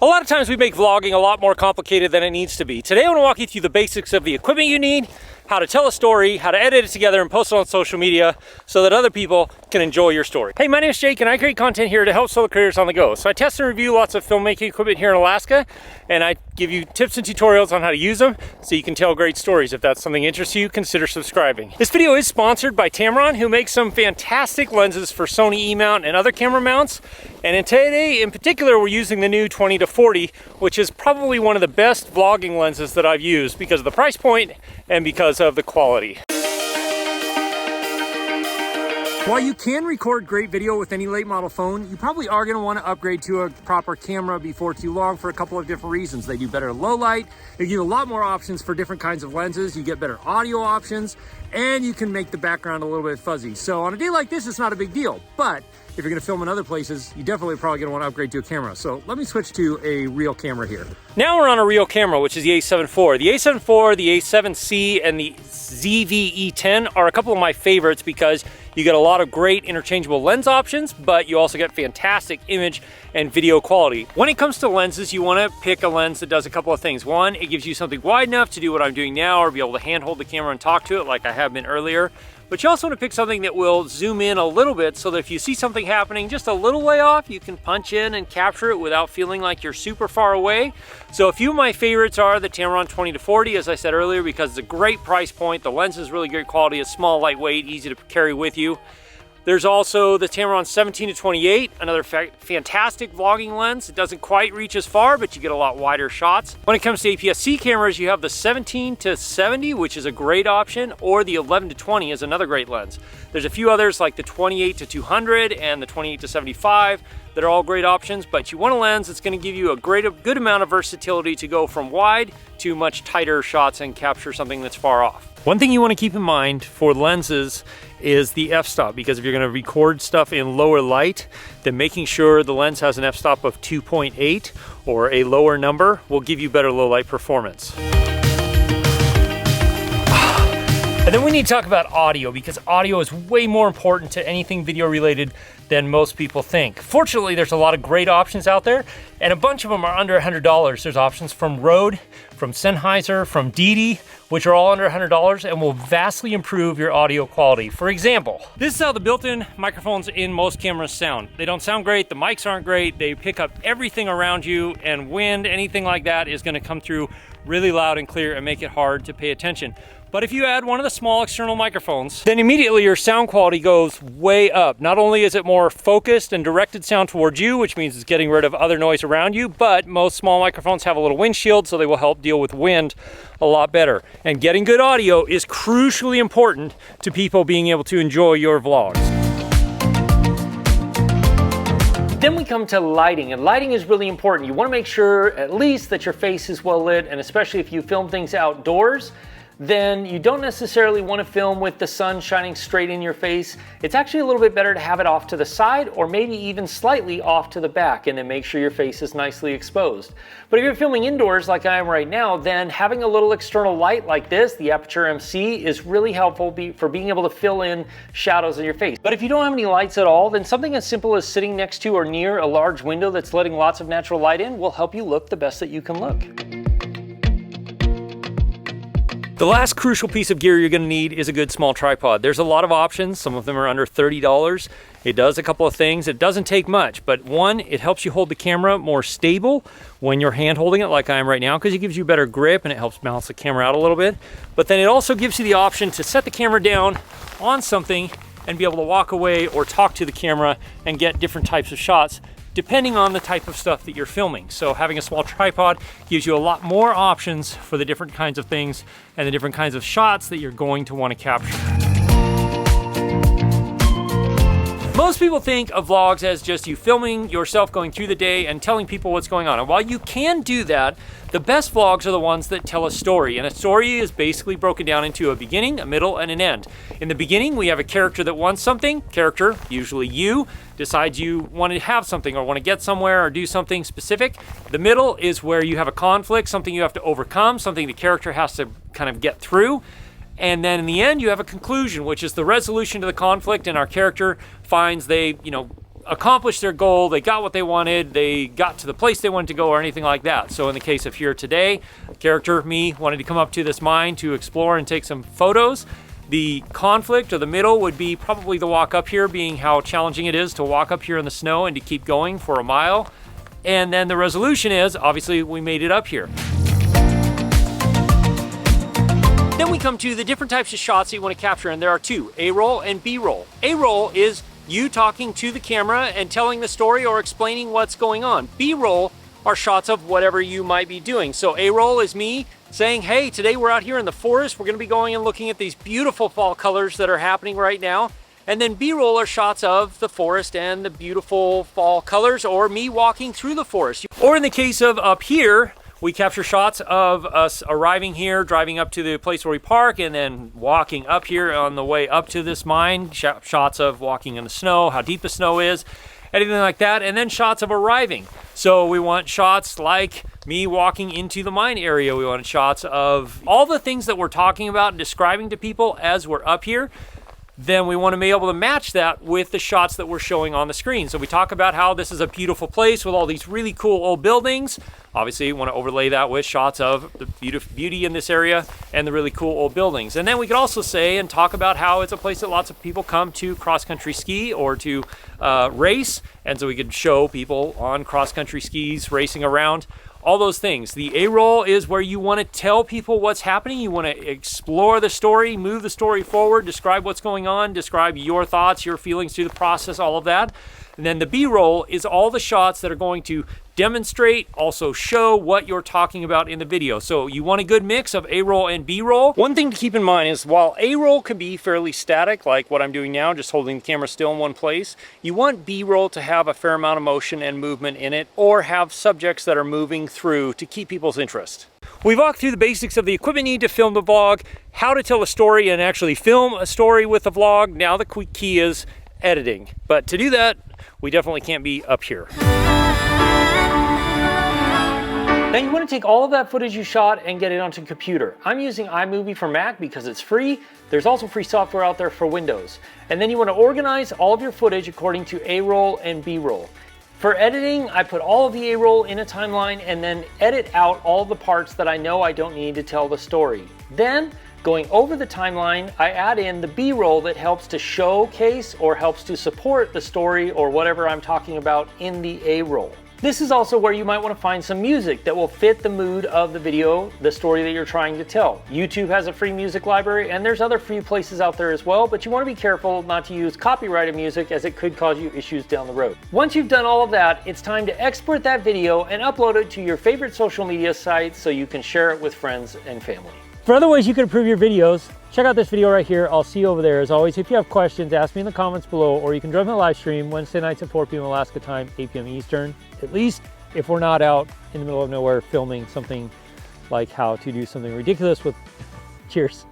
A lot of times we make vlogging a lot more complicated than it needs to be. Today I want to walk you through the basics of the equipment you need, how to tell a story, how to edit it together and post it on social media so that other people can enjoy your story. Hey, my name is Jake and I create content here to help solo creators on the go. So I test and review lots of filmmaking equipment here in Alaska, and I give you tips and tutorials on how to use them so you can tell great stories. If that's something that interests you, consider subscribing. This video is sponsored by Tamron, who makes some fantastic lenses for Sony E-mount and other camera mounts. And today in particular, we're using the new 20-40, which is probably one of the best vlogging lenses that I've used because of the price point and because of the quality. While you can record great video with any late model phone, you probably are going to want to upgrade to a proper camera before too long for a couple of different reasons. They do better low light, they give you a lot more options for different kinds of lenses, you get better audio options, and you can make the background a little bit fuzzy. So on a day like this, it's not a big deal, but if you're going to film in other places, you definitely probably going to want to upgrade to a camera. So let me switch to a real camera here. Now we're on a real camera, which is the A7 IV. The A7 IV, the A7C, and the ZV-E10 are a couple of my favorites because you get a lot of great interchangeable lens options, but you also get fantastic image and video quality. When it comes to lenses, you want to pick a lens that does a couple of things. One, it gives you something wide enough to do what I'm doing now or be able to handhold the camera and talk to it like I have been earlier. But you also want to pick something that will zoom in a little bit so that if you see something happening just a little way off, you can punch in and capture it without feeling like you're super far away. So a few of my favorites are the Tamron 20-40, as I said earlier, because it's a great price point. The lens is really great quality, it's small, lightweight, easy to carry with you. There's also the Tamron 17-28, another fantastic vlogging lens. It doesn't quite reach as far, but you get a lot wider shots. When it comes to APS-C cameras, you have the 17-70, which is a great option, or the 11-20 is another great lens. There's a few others like the 28-200 and the 28-75 that are all great options, but you want a lens that's going to give you a good amount of versatility to go from wide to much tighter shots and capture something that's far off. One thing you want to keep in mind for lenses is the f-stop, because if you're going to record stuff in lower light, then making sure the lens has an f-stop of 2.8 or a lower number will give you better low light performance. And then we need to talk about audio, because audio is way more important to anything video related than most people think. Fortunately, there's a lot of great options out there, and a bunch of them are under $100. There's options from Rode, from Sennheiser, from Didi, which are all under $100 and will vastly improve your audio quality. For example, this is how the built-in microphones in most cameras sound. They don't sound great, the mics aren't great, they pick up everything around you, and wind, anything like that is gonna come through really loud and clear and make it hard to pay attention. But if you add one of the small external microphones, then immediately your sound quality goes way up. Not only is it more focused and directed sound towards you, which means it's getting rid of other noise around you, but most small microphones have a little windshield, so they will help deal with wind a lot better. And getting good audio is crucially important to people being able to enjoy your vlogs. Then we come to lighting, and lighting is really important. You want to make sure at least that your face is well lit, and especially if you film things outdoors, then you don't necessarily want to film with the sun shining straight in your face. It's actually a little bit better to have it off to the side or maybe even slightly off to the back, and then make sure your face is nicely exposed. But if you're filming indoors like I am right now, then having a little external light like this, the Aperture MC, is really helpful for being able to fill in shadows in your face. But if you don't have any lights at all, then something as simple as sitting next to or near a large window that's letting lots of natural light in will help you look the best that you can look. The last crucial piece of gear you're going to need is a good small tripod. There's a lot of options. Some of them are under $30. It does a couple of things. It doesn't take much, but one, it helps you hold the camera more stable when you're hand holding it like I am right now, because it gives you better grip and it helps balance the camera out a little bit. But then it also gives you the option to set the camera down on something and be able to walk away or talk to the camera and get different types of shots depending on the type of stuff that you're filming. So having a small tripod gives you a lot more options for the different kinds of things and the different kinds of shots that you're going to want to capture. Most people think of vlogs as just you filming yourself going through the day and telling people what's going on. And while you can do that, the best vlogs are the ones that tell a story. And a story is basically broken down into a beginning, a middle, and an end. In the beginning, we have a character that wants something. Character, usually you, decides you want to have something or want to get somewhere or do something specific. The middle is where you have a conflict, something you have to overcome, something the character has to kind of get through. And then in the end, you have a conclusion, which is the resolution to the conflict, and our character finds they, accomplished their goal, they got what they wanted, they got to the place they wanted to go or anything like that. So in the case of here today, character, me, wanted to come up to this mine to explore and take some photos. The conflict or the middle would be probably the walk up here, being how challenging it is to walk up here in the snow and to keep going for a mile. And then the resolution is, obviously, we made it up here. Then we come to the different types of shots that you want to capture, and there are two, A-roll and B-roll. A-roll is you talking to the camera and telling the story or explaining what's going on. B-roll are shots of whatever you might be doing. So A-roll is me saying, hey, today we're out here in the forest. We're going to be going and looking at these beautiful fall colors that are happening right now. And then B-roll are shots of the forest and the beautiful fall colors, or me walking through the forest. Or in the case of up here, we capture shots of us arriving here, driving up to the place where we park, and then walking up here on the way up to this mine. Shots of walking in the snow, how deep the snow is, anything like that. And then shots of arriving. So we want shots like me walking into the mine area. We want shots of all the things that we're talking about and describing to people as we're up here. Then we want to be able to match that with the shots that we're showing on the screen. So we talk about how this is a beautiful place with all these really cool old buildings. Obviously, you want to overlay that with shots of the beauty in this area and the really cool old buildings. And then we could also say and talk about how it's a place that lots of people come to cross-country ski or to race. And so we could show people on cross-country skis racing around. All those things. The A-roll is where you want to tell people what's happening. You want to explore the story, move the story forward, describe what's going on, describe your thoughts, your feelings through the process, all of that. And then the B-roll is all the shots that are going to demonstrate, also show what you're talking about in the video. So you want a good mix of A-roll and B-roll. One thing to keep in mind is while A-roll can be fairly static, like what I'm doing now, just holding the camera still in one place, you want B-roll to have a fair amount of motion and movement in it, or have subjects that are moving through to keep people's interest. We've walked through the basics of the equipment needed to film the vlog, how to tell a story and actually film a story with the vlog. Now the key is editing. But to do that, we definitely can't be up here. Now you want to take all of that footage you shot and get it onto a computer. I'm using iMovie for Mac because it's free. There's also free software out there for Windows. And then you want to organize all of your footage according to A-roll and B-roll. For editing, I put all of the A-roll in a timeline and then edit out all the parts that I know I don't need to tell the story. Then, going over the timeline, I add in the B-roll that helps to showcase or helps to support the story or whatever I'm talking about in the A-roll. This is also where you might want to find some music that will fit the mood of the video, the story that you're trying to tell. YouTube has a free music library, and there's other free places out there as well, but you want to be careful not to use copyrighted music as it could cause you issues down the road. Once you've done all of that, it's time to export that video and upload it to your favorite social media sites so you can share it with friends and family. For other ways you can improve your videos, check out this video right here. I'll see you over there. As always, if you have questions, ask me in the comments below, or you can join my live stream Wednesday nights at 4 p.m. Alaska time, 8 p.m. Eastern. At least if we're not out in the middle of nowhere filming something like how to do something ridiculous with... Cheers.